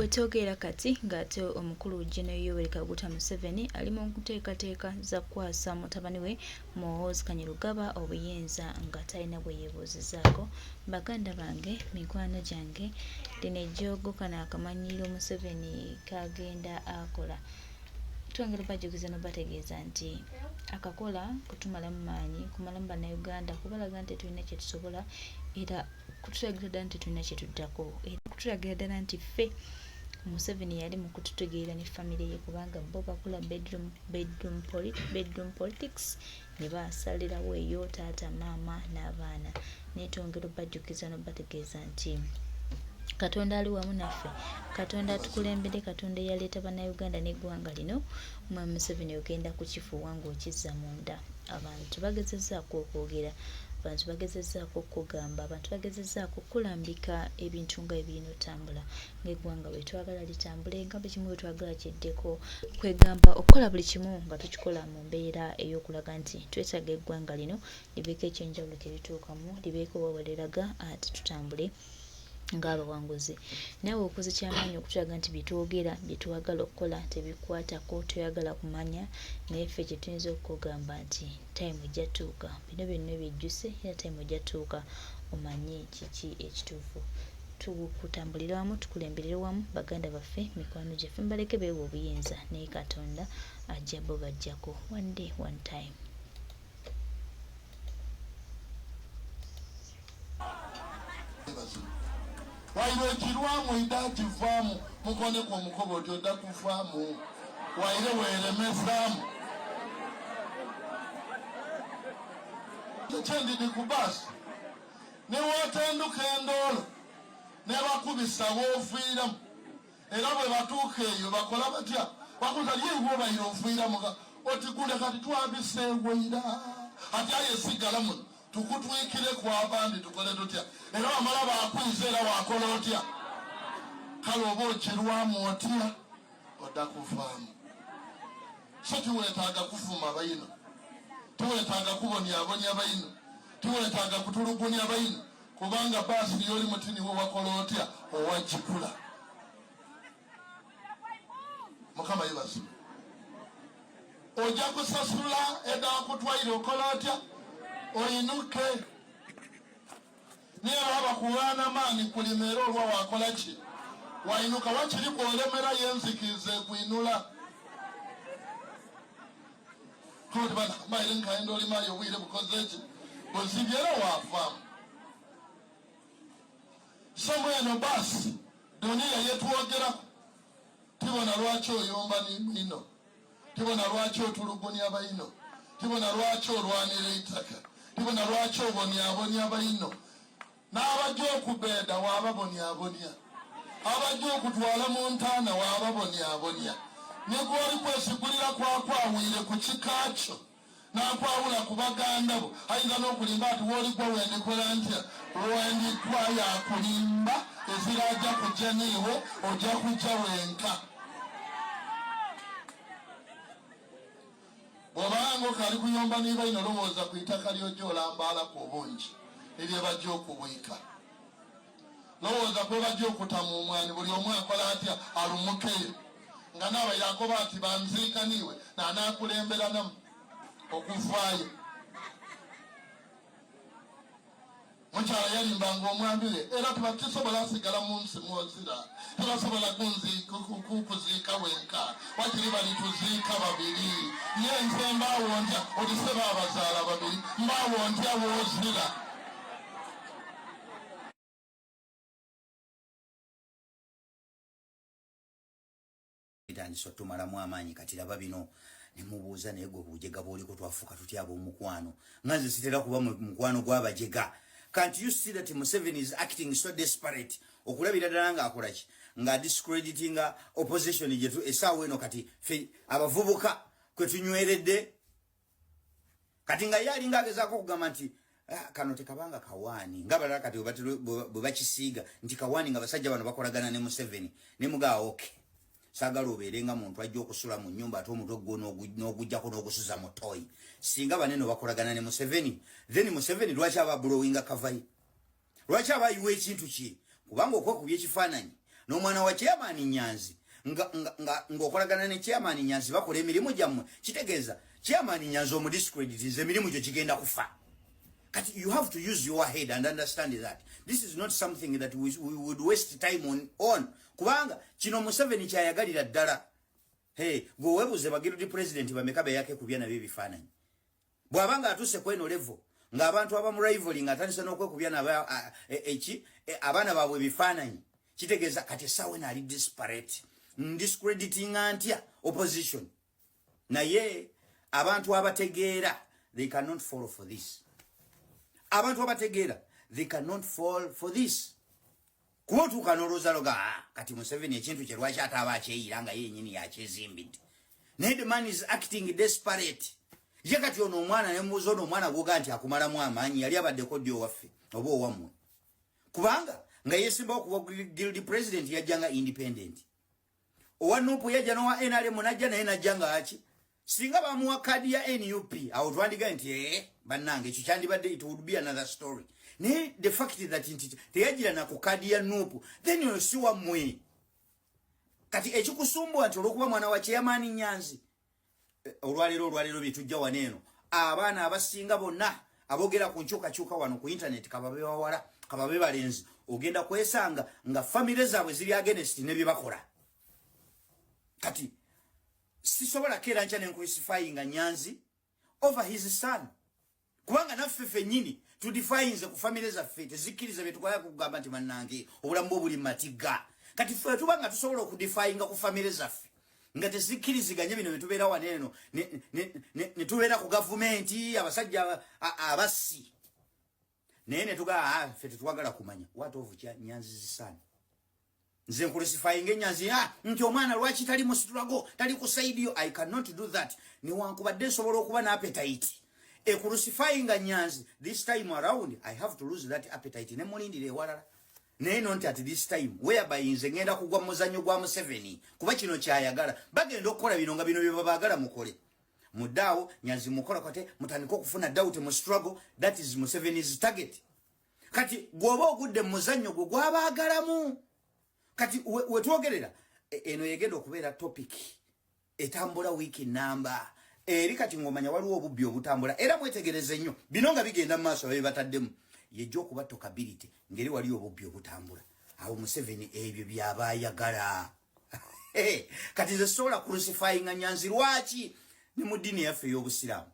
Bwetogera kati ng'ate omukulu Gen. Yoweri Kaguta Museveni ali mu kuteekateeka za kukwasa mutabani we Muhoozi Kainerugaba obuyinza nga talina bwe yeebuuzizaako. Baganda bange, mikwano gyange, lino ejjoogo kano akamanyiro Museveni kagenda akola. Twongera bajugiza n'obategeeza nti akakola kutumalamu maanyi kumalamu bannayuganda kubalaga nti tulina kye tusobola era kutulagira ddala nti tulina kye tuddako era kutulagira ddala nti ffe Museveni yali mu kututegeera ne famire ye kubanga bo bakola bedroom politics ne basalirawo eyo taata maama n'abaana. Naye twongera bajugiza n'obategeeza nti Katonda ali wamu naffe, Katonda atukulembere, Katonda yaleeta bannayuganda n'eggwanga lino. Mwami Museveni ogenda kukifuuwa ng'okizza munda. Abantu bagezezzaako okwogera, abantu bagezezzaako okugamba, abantu bagezezzaako okulambika ebintu nga ebirina otambula ng'eggwanga bwe twagala litambule, nga buli kimu bwe twagala kiddeko, kwegamba okukola buli kimu nga tukikola mu mbeera ey'okulaga nti twetaaga eggwanga lino libeeko ekyenjawulo kye lituukamu, libeeko we liraga ate tutambule ng'abawanguzi. Nawe okoze kyamaanyi okutulaga nti byetwogera byetwagala okukola tebikwatako, toyagala kumanya, naye ffe kye tuyinza okugamba nti time ejja tuuka, bino byonna byejjuse era time ejja tuuka omanye kiki ekituufu. Tukutambulira wamu, tukulemberera wamu, baganda baffe, mikwano gyaffe, mbaleke beewa obuyinza naye Katonda ajja bo bajjako, one day one time. Waire kirwamu idakivaamu mukone kwa mukobo ojoda kuvaamu waire weremezamu tekyendi nikubasi niwotenduka endolo nebakubisa wofiiramu era bwe batuuka eyo bakola batya bakuta yewo baire ofiiramu oti gule kati twabiseewoira ati aye sigala muno tukutwikire kwa abandi tukole tutya era wamala bakwiza era wakola otya kale oba okirwamu otya odda kuvaamu. So tiweetaaga kufuma bayino, tiweetaaga kubonyabonya bayino, tiweetaaga kutulugunya bayino kubanga baasi yoli mutini we wakola otya owagikula. Mukama yebaso ojja kusasula edakutwaire okola otya oyinuke. Niye baba kuwana maani kulimera olwa wakola ki wainuka wakiri kwolemera yenzikize kuinula kodi bana maile nkaenda oli mayo wile bukozechi bozibyera wafaamu. Somweno basi dunia yetwogera tibona lwaki oyomba n'ino, tibona lwaki otulugunya abayino, tibona lwaki olwanira eitaka, tibona lwaki obonyabonya abayino. N'abajja okubeeda waababonyabonya, abajja okutwala mu ntaana waababonyabonya. Ne gw'oli kwesigulira kwakwawire ku kikaakyo n'akwawula ku baganda bo ayinza n'okulimba ati w'oligwa wendikola ntya wendikwa yakulimba ezira ajja kujja niiwe ojja kujja wenka. Bw'obanga okali kuyomba niba ino lowooza ku itaka ly'ojja olambaalako obungi ebyo bajja okubwika. Lowooza kwe bajja okutamu omwani buli omu akola atya alumukeyo nga naawe yakoba ati banziika niiwe n'anaakulembera namu okuvaayo. Mukyala yalimbanga omwambire era tibatisobola asigala mu nsi mwozira, tibasobola kuziika wenka wakiri balituziika babiri. Ye nze mbaawo ntya olise baabazaala babiri mbaawo ntya woozira. Bitandise tumalamu amaanyi kati laba bino ne mubuuza naye gwe bujega bw'oliko twafuuka tutya ab'omukwano nga nze sitera kuba mukwano gw'abajega. Can't you see that Museveni is acting so desperate okulabira ddala ng'akola ki nga discreditinga opposition gyetu essaawa eno kati fe abavubuka kwe tunyweredde kati nga ye alinga agezaako okugamba nti kano tekabanga kawaani nga balala kati bwe bakisiiga nti kawaani nga basajja bano bakolagana ne Museveni ne mugaa okay saagala obeerenga muntu ajja okusula mu nnyumba ate omutwe gwo n'ogujjako n'ogusuza mu toyi. Singa banene bakolagana ne Museveni, then Museveni lwaki aba blowinga kavayi, lwaki aba ayiwa ekintu kye kubanga okwekubya ekifaananyi n'omwana wa chairman Nyanzi ng'okolagana ne chairman Nyanzi bakola emirimu gyammwe kitegeeza chairman Nyanzi omudiscreditize emirimu gyo kigenda kufa. Kati you have to use your head and understand that this is not something that we would waste time on. Kubanga kino Museveni kyayagalira ddala. Gwe webuze bagirudi president bamekabe yake kubya na bibifaananyi. Bwabanga atuse kweno level ng'abantu abamu rivaling atandise n'okwekubya na abaana baabwe bifaananyi kitegeeza kati sawe nali disparate discrediting antya opposition naye abantu abategeera they cannot fall for this. Abantu abategeera they cannot fall for this. Kuba tukanoloza loga kati Museveni ekintu kye lwaki ataba akyeyira nga yennyini yakyezimbidde. Naye the man is acting desperate. Ye kati ono omwana ne muzo ono omwana goga nti akumalamu amaanyi yali abaddeko ddi owaffe oba owammwe. Kubanga nga yesimba okuba guilty president yajjanga independent. Owa Nuupu yajja n'owa NRM najja naye najja nga aki. Singa bamuwa kadi ya NUP awo twandiga nti bannange ekyo kyandibadde it would be another story. Naye the fact that nti teyajjira na ku kadi ya Nuupu then you see wammwe. Kati ekikusumbwa nti olw'okuba mwana wa chairman Nyanzi olwalero bitujja waneeno abaana abasinga bonna abogera ku nkyukakyuka wano ku internet kababe wawala kababe balenzi ogenda kwesanga nga family zaabwe ziri against ne byebakola. Kati sisobola kera ncha nencrucifying Nyanzi over his son. Kubanga naffe ffennyini tudefine ku family zaffe tezikiriza betukola kugamba nti mannange obulamu bwo buli matiga. Kati ffe tubanga tusobola okudefine ku family zaffe nga tezikiriziganye bino betubeera waneeno ne tubeera ku gavumenti abasajja abassi naye ne tugaa ffe tetwagala kumanya what of Nyanzi zisana nze nkulisifying Nyanzi nti omwana lwaki tali musitulago tali kusaidiyo. I cannot do that. Newankubadde nsobola okuba na appetite ekulisifying Nyanzi this time around I have to lose that appetite ne mulindire ewalala. Naye nonti at this time whereby nze ngenda kugwa muzanyo gwa Museveni kuba kino kyayagala bagenda okukola bino nga bino bye babaagala mukole mudaawo Nyanzi mukola kate mutandika okufuna doubt mu struggle. That is Museveni's target. Kati gwoba ogudde muzanyo gwo gwabaagalamu kati wetwogerera eno yegenda okubeera topic etambula wiki namba eri kati ngomanya waliwo obubbi obutambula era mwetegereze nnyo bino nga bigenda mu maaso babe bataddemu yejjo okuba tokability ngeri waliwo obubbi obutambula awo Museveni ebyo byabaayagala. Kati ze sobola crucifying Nyanzi lwaki ne mu ddiini yaffe ey'obusiraamu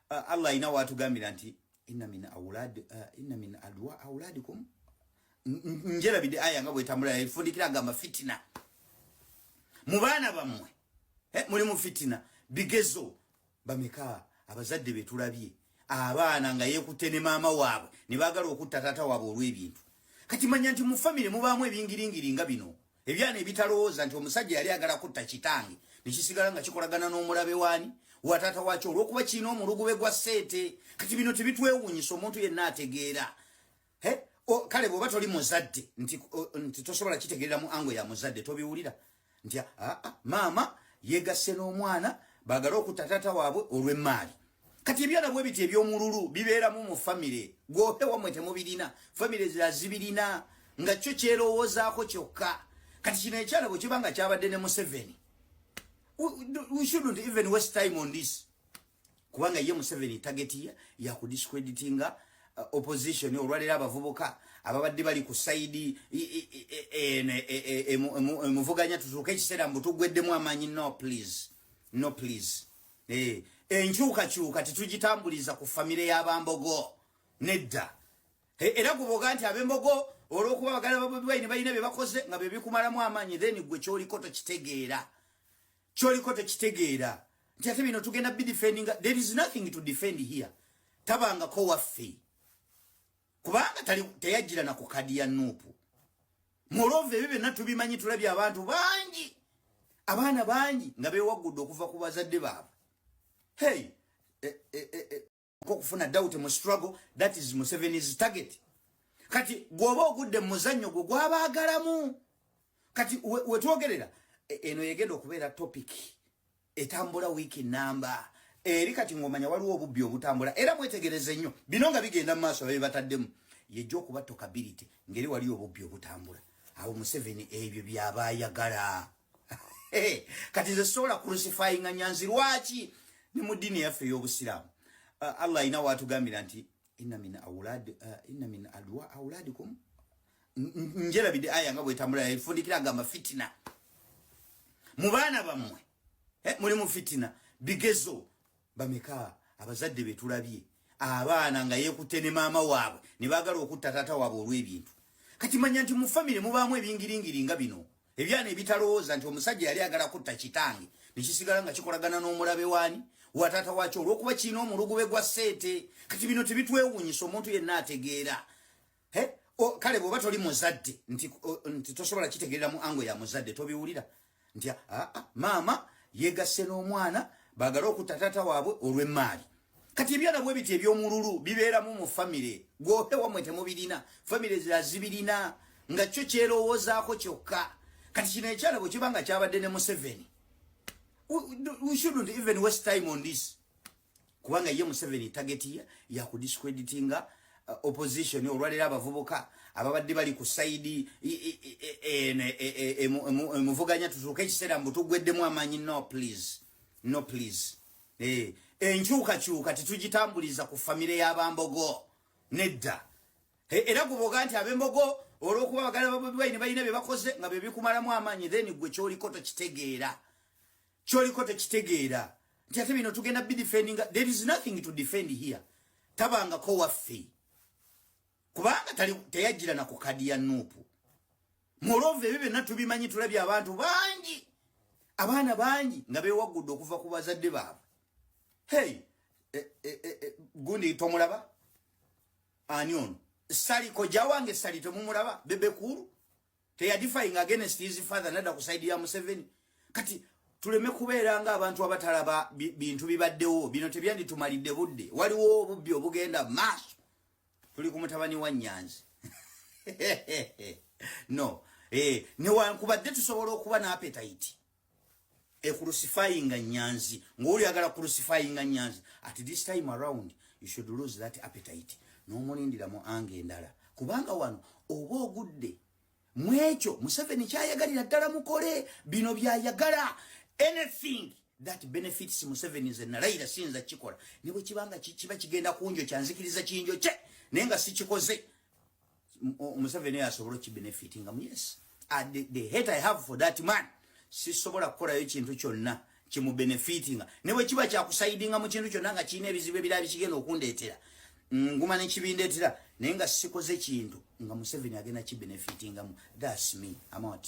Allah ina watugambira nti inna min awladikum njerabide aya nga bwetambula efundikira agamba fitina mu baana bammwe muli mu fitina bigezo bameka abazadde betulabye abaana nga yekutte ne maama waabwe ne baagala okutta taata waabwe olw'ebintu. Kati manya nti mu family mubaamu ebingiringiri nga bino ebyana ebitalowooza nti omusajja yali agala kutta kitange ne kisigala nga kikolagana n'omulabe waani wa taata waakyo olw'okuba kirina omulugube gwa sseete. Kati bino tebitwewuunyisa omuntu yenna ategeera. Kale bw'oba toli muzadde nti tosobola kitegeerera mu ango ya muzadde tobiwulira nti maama yegasse n'omwana baagala okutta taata waabwe olw'emmaali. Kati ebyana bwe biti eby'omululu bibeeramu mu family gwope wamwe temubirina family zibirina nga kyo kyerowoozaako kyokka. Kati kino ekyana bwe kibanga kyabadde ne Museveni we shouldn't even waste time on this kubanga ye Museveni target ya kudiscreditinga opposition olwalera abavubuka ababadde bali ku side muvuganya tutuuka ekiseera mbu tugweddemu amaanyi. No please enkyukakyuka tetugitambuliza ku famire y'abambogo nedda. Era guboga nti abembogo olw'okuba bagala babiwaine balina bye bakoze nga bye bikumalamu amaanyi then gwe kyoliko tokitegeera nti ate bino tugenda be defending. There is nothing to defend here. Tabangako waffe kubanga teyajjira na ku kadi ya Nuupu. Moreover ebyo byonna tubimanyi tulabye abantu bangi abaana bangi nga beewaggudde okuva ku bazadde baabwe. Okufuna doubt mu struggle. That is Museveni's target. Kati gwoba ogudde muzannyo gwo gwabaagalamu. Kati wetwogerera eno yegenda okubeera topic etambula wiki namba eri kati ngomanya waliwo obubbi obutambula era mwetegereze nnyo bino nga bigenda mu maaso babe bataddemu yejja okuba tokability ngeri waliwo obubbi obutambula awo Museveni ebyo byaba ayagala. Kati ze sola crucifying Nyanzi lwaki ni mu dini yaffe y'Obusiraamu. Allah ina watu gambira nti inna min awladikum njera bidi aya nga bwetambula ifundikira gamba fitina mu baana bamwe muli mu fitina bigezo bameka abazadde betulabye abaana nga yekutene mama waabwe ne bagala okutta tata waabwe olw'ebintu kati manya nti mu family mubaamu ebingiringiri nga bino ebyana ebitalowooza nti omusajja yali agala kutta kitange nekisigala nga kikolagana n'omulabe waani watata wacho olwokuba kino omulugube gwa sente kati bino tebitwewunyisa omuntu yenna ategeera kale bw'oba toli muzadde nti tosobola kitegeerera mu ango ya muzadde tobiwulira nti maama yegasse n'omwana baagala okutta tata waabwe olw'emmaali kati ebyana bwe biti eby'omululu bibeeramu mu famire gwope wamwe temubirina famire zibirina nga kyo kyerowoozaako kyokka kati kino ekyana bwe kiba nga kyabadde ne Museveni we shouldn't even waste time on this kubanga ye Museveni target ya kudiscreditinga opposition olwalera abavubuka ababadde bali ku side muvuganya tutuuka ekiseera mbutugweddemu amanyi no please enkyukakyuka titugitambuliza ku famire y'abambogo nedda era guboga nti abembogo olw'okuba bagala babwaine balina bye bakoze nga bye bikumalamu amanyi then gwe kyoliko tokitegeera nti ate bino tugenda bidefendinga there is nothing to defend here tabangako waffe kubanga teyajjira na ku kadi ya Nuupu moreover ebyo byonna tubimanyi tulabye abantu bangi abaana bangi nga beewagudde okuva ku bazadde baabwe gundi tomulaba ani ono Sali koja wange Sali tomumulaba bebe kuru teyadifying against his father nada ku side ya Museveni kati tuleme kubeera nga abantu abatalaba bintu bibaddewo bino tebyandi tumalidde budde waliwo obubbi obugenda maaso tuli ku mutabani wa Nyanzi no ne wankubadde tusobola okuba na appetite crucifying Nyanzi ng'oli agala crucifying Nyanzi at this time around you should lose that appetite n'omulindira mu ange endala kubanga wano oba ogudde mwekyo Museveni kyayagalira ddala mukole bino byayagala anything that benefits Museveni is nalaira sinza kikola niwe kibanga kiba kigenda kunjo kyanzikiriza kinjo kye nenga si kikoze Museveni asobola ki benefiting yes the hate I have for that man sisobola kukola ekintu kyonna kimu benefiting niwe kiba kyakusaidinga mu kintu kyonna nga kine ebizibu ebirala kigenda okundeetera nguma nekibindeetera nenga sikoze kintu nga Museveni agenda ki benefiting that's me I'm out